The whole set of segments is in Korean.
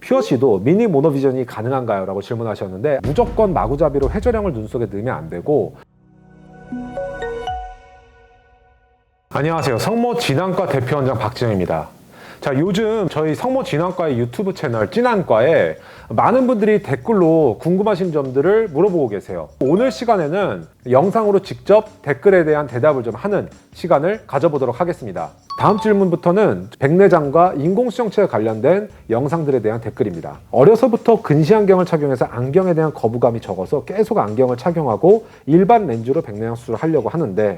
퓨어씨도 미니 모노비전이 가능한가요? 라고 질문하셨는데 무조건 마구잡이로 회전형을 눈 속에 넣으면 안 되고. 안녕하세요. 성모 진안과 대표원장 박진영입니다. 자, 요즘 저희 성모 진안과의 유튜브 채널 진안과에 많은 분들이 댓글로 궁금하신 점들을 물어보고 계세요. 오늘 시간에는 영상으로 직접 댓글에 대한 대답을 좀 하는 시간을 가져보도록 하겠습니다. 다음 질문부터는 백내장과 인공수정체에 관련된 영상들에 대한 댓글입니다. 어려서부터 근시안경을 착용해서 안경에 대한 거부감이 적어서 계속 안경을 착용하고 일반 렌즈로 백내장 수술을 하려고 하는데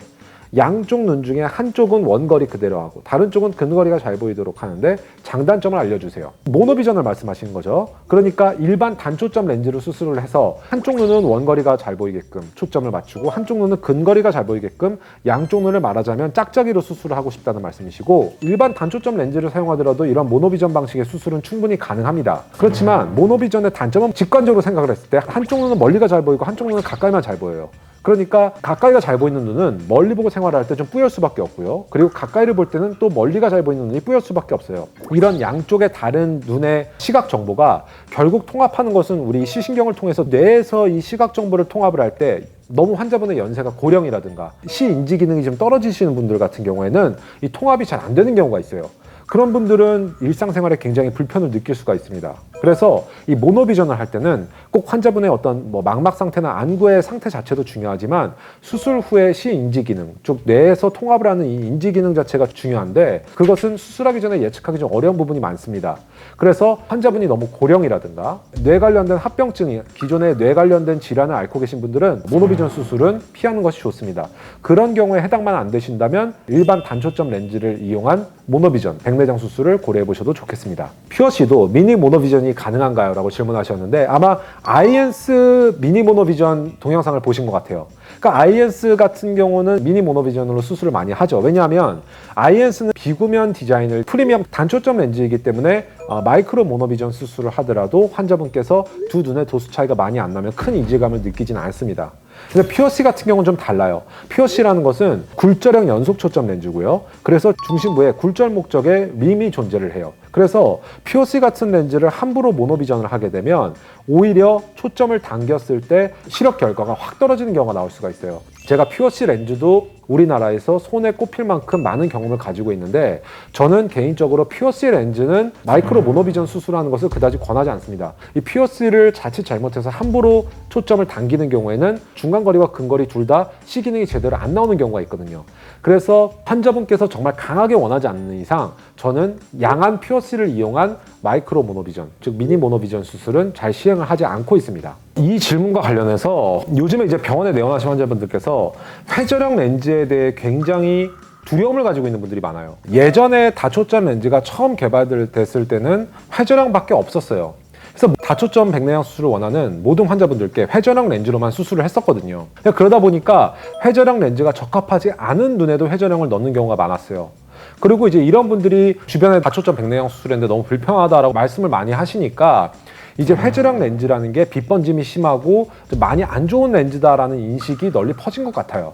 양쪽 눈 중에 한쪽은 원거리 그대로 하고 다른 쪽은 근거리가 잘 보이도록 하는데 장단점을 알려주세요. 모노비전을 말씀하시는 거죠. 그러니까 일반 단초점 렌즈로 수술을 해서 한쪽 눈은 원거리가 잘 보이게끔 초점을 맞추고 한쪽 눈은 근거리가 잘 보이게끔 양쪽 눈을 말하자면 짝짝이로 수술을 하고 싶다는 말씀이시고, 일반 단초점 렌즈를 사용하더라도 이런 모노비전 방식의 수술은 충분히 가능합니다. 그렇지만 모노비전의 단점은 직관적으로 생각을 했을 때 한쪽 눈은 멀리가 잘 보이고 한쪽 눈은 가까이만 잘 보여요. 그러니까 가까이가 잘 보이는 눈은 멀리 보고 생활할 때 좀 뿌열 수밖에 없고요. 그리고 가까이를 볼 때는 또 멀리가 잘 보이는 눈이 뿌열 수밖에 없어요. 이런 양쪽의 다른 눈의 시각 정보가 결국 통합하는 것은 우리 시신경을 통해서 뇌에서 이 시각 정보를 통합을 할 때 너무 환자분의 연세가 고령이라든가 시인지 기능이 좀 떨어지시는 분들 같은 경우에는 이 통합이 잘 안 되는 경우가 있어요. 그런 분들은 일상생활에 굉장히 불편을 느낄 수가 있습니다. 그래서 이 모노비전을 할 때는 꼭 환자분의 어떤 망막 상태나 안구의 상태 자체도 중요하지만 수술 후의 시인지 기능, 즉 뇌에서 통합을 하는 이 인지 기능 자체가 중요한데 그것은 수술하기 전에 예측하기 좀 어려운 부분이 많습니다. 그래서 환자분이 너무 고령이라든가 뇌 관련된 합병증이 기존에 뇌 관련된 질환을 앓고 계신 분들은 모노비전 수술은 피하는 것이 좋습니다. 그런 경우에 해당만 안 되신다면 일반 단초점 렌즈를 이용한 모노비전, 백내장 수술을 고려해 보셔도 좋겠습니다. 퓨어씨도 미니 모노비전이 가능한가요? 라고 질문하셨는데 아마 아이엔스 미니 모노비전 동영상을 보신 것 같아요. 그러니까 아이엔스 같은 경우는 미니 모노비전으로 수술을 많이 하죠. 왜냐하면 아이엔스는 비구면 디자인을 프리미엄 단초점 렌즈이기 때문에 마이크로 모노비전 수술을 하더라도 환자분께서 두 눈의 도수 차이가 많이 안 나면 큰 이질감을 느끼지는 않습니다. 근데 퓨어씨 같은 경우는 좀 달라요. 퓨어씨라는 것은 굴절형 연속 초점 렌즈고요. 그래서 중심부에 굴절 목적의 림이 존재를 해요. 그래서 퓨어씨 같은 렌즈를 함부로 모노비전을 하게 되면 오히려 초점을 당겼을 때 시력 결과가 확 떨어지는 경우가 나올 수가 있어요. 제가 퓨어씨 렌즈도 우리나라에서 손에 꼽힐 만큼 많은 경험을 가지고 있는데 저는 개인적으로 퓨어씨 렌즈는 마이크로 모노비전 수술하는 것을 그다지 권하지 않습니다. 이 퓨어씨를 자칫 잘못해서 함부로 초점을 당기는 경우에는 중간거리와 근거리 둘 다 시기능이 제대로 안 나오는 경우가 있거든요. 그래서 환자분께서 정말 강하게 원하지 않는 이상 저는 양안 퓨어씨를 이용한 마이크로 모노비전, 즉 미니 모노비전 수술은 잘 시행을 하지 않고 있습니다. 이 질문과 관련해서 요즘에 이제 병원에 내원하신 환자분들께서 회전형 렌즈에 대해 굉장히 두려움을 가지고 있는 분들이 많아요. 예전에 다초점 렌즈가 처음 개발됐을 때는 회전형밖에 없었어요. 그래서 다초점 백내장 수술을 원하는 모든 환자분들께 회전형 렌즈로만 수술을 했었거든요. 그러다 보니까 회전형 렌즈가 적합하지 않은 눈에도 회전형을 넣는 경우가 많았어요. 그리고 이제 이런 분들이 주변에 다초점 백내장 수술했는데 너무 불편하다라고 말씀을 많이 하시니까 이제 회전형 렌즈라는 게 빛번짐이 심하고 좀 많이 안 좋은 렌즈다라는 인식이 널리 퍼진 것 같아요.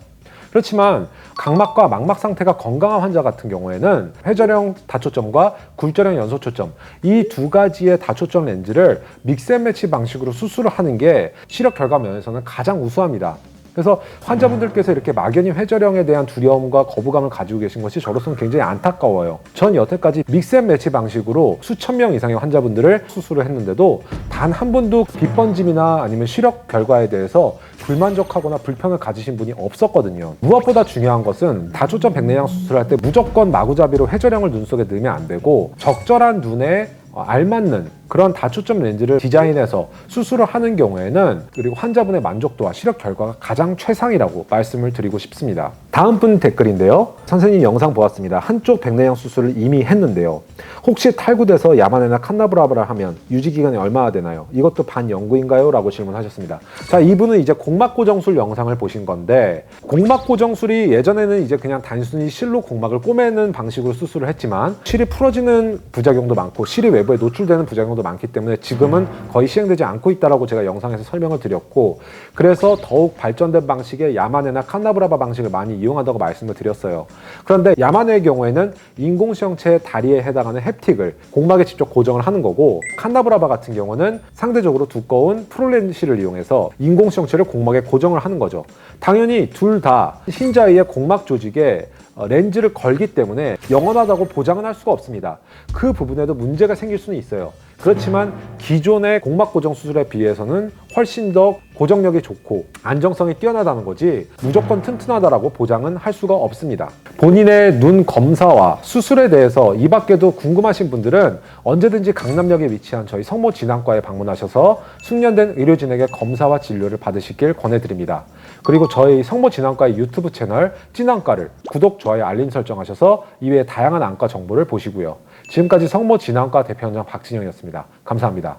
그렇지만 각막과 망막 상태가 건강한 환자 같은 경우에는 회전형 다초점과 굴절형 연소초점 이 두 가지의 다초점 렌즈를 믹스앤매치 방식으로 수술을 하는 게 시력 결과 면에서는 가장 우수합니다. 그래서 환자분들께서 이렇게 막연히 회전형에 대한 두려움과 거부감을 가지고 계신 것이 저로서는 굉장히 안타까워요. 전 여태까지 믹스앤매치 방식으로 수천 명 이상의 환자분들을 수술을 했는데도 단 한 번도 빛번짐이나 아니면 시력 결과에 대해서 불만족하거나 불편을 가지신 분이 없었거든요. 무엇보다 중요한 것은 다초점 백내장 수술할 때 무조건 마구잡이로 회전형을 눈 속에 넣으면 안 되고 적절한 눈에 알맞는 그런 다초점 렌즈를 디자인해서 수술을 하는 경우에는 그리고 환자분의 만족도와 시력 결과가 가장 최상이라고 말씀을 드리고 싶습니다. 다음 분 댓글인데요. 선생님 영상 보았습니다. 한쪽 백내장 수술을 이미 했는데요. 혹시 탈구돼서 야만이나 칸나브라브라 하면 유지기간이 얼마나 되나요? 이것도 반영구인가요? 라고 질문하셨습니다. 자, 이분은 이제 공막고정술 영상을 보신 건데 공막고정술이 예전에는 이제 그냥 단순히 실로 공막을 꼬매는 방식으로 수술을 했지만 실이 풀어지는 부작용도 많고 실이 외부에 노출되는 부작용도 경우도 많기 때문에 지금은 거의 시행되지 않고 있다라고 제가 영상에서 설명을 드렸고, 그래서 더욱 발전된 방식의 야마네나 칸나브라바 방식을 많이 이용한다고 말씀을 드렸어요. 그런데 야마네의 경우에는 인공수영체의 다리에 해당하는 햅틱을 공막에 직접 고정을 하는 거고, 칸나브라바 같은 경우는 상대적으로 두꺼운 프롤렌실을 이용해서 인공수영체를 공막에 고정을 하는 거죠. 당연히 둘 다 신자위의 공막 조직에 렌즈를 걸기 때문에 영원하다고 보장은 할 수가 없습니다. 그 부분에도 문제가 생길 수는 있어요. 그렇지만 기존의 공막 고정 수술에 비해서는 훨씬 더 고정력이 좋고 안정성이 뛰어나다는 거지 무조건 튼튼하다라고 보장은 할 수가 없습니다. 본인의 눈 검사와 수술에 대해서 이 밖에도 궁금하신 분들은 언제든지 강남역에 위치한 저희 성모진앙과에 방문하셔서 숙련된 의료진에게 검사와 진료를 받으시길 권해드립니다. 그리고 저희 성모진앙과의 유튜브 채널 찐안과를 구독, 좋아요, 알림 설정하셔서 이외에 다양한 안과 정보를 보시고요. 지금까지 성모진앙과 대표원장 박진영이었습니다. 감사합니다.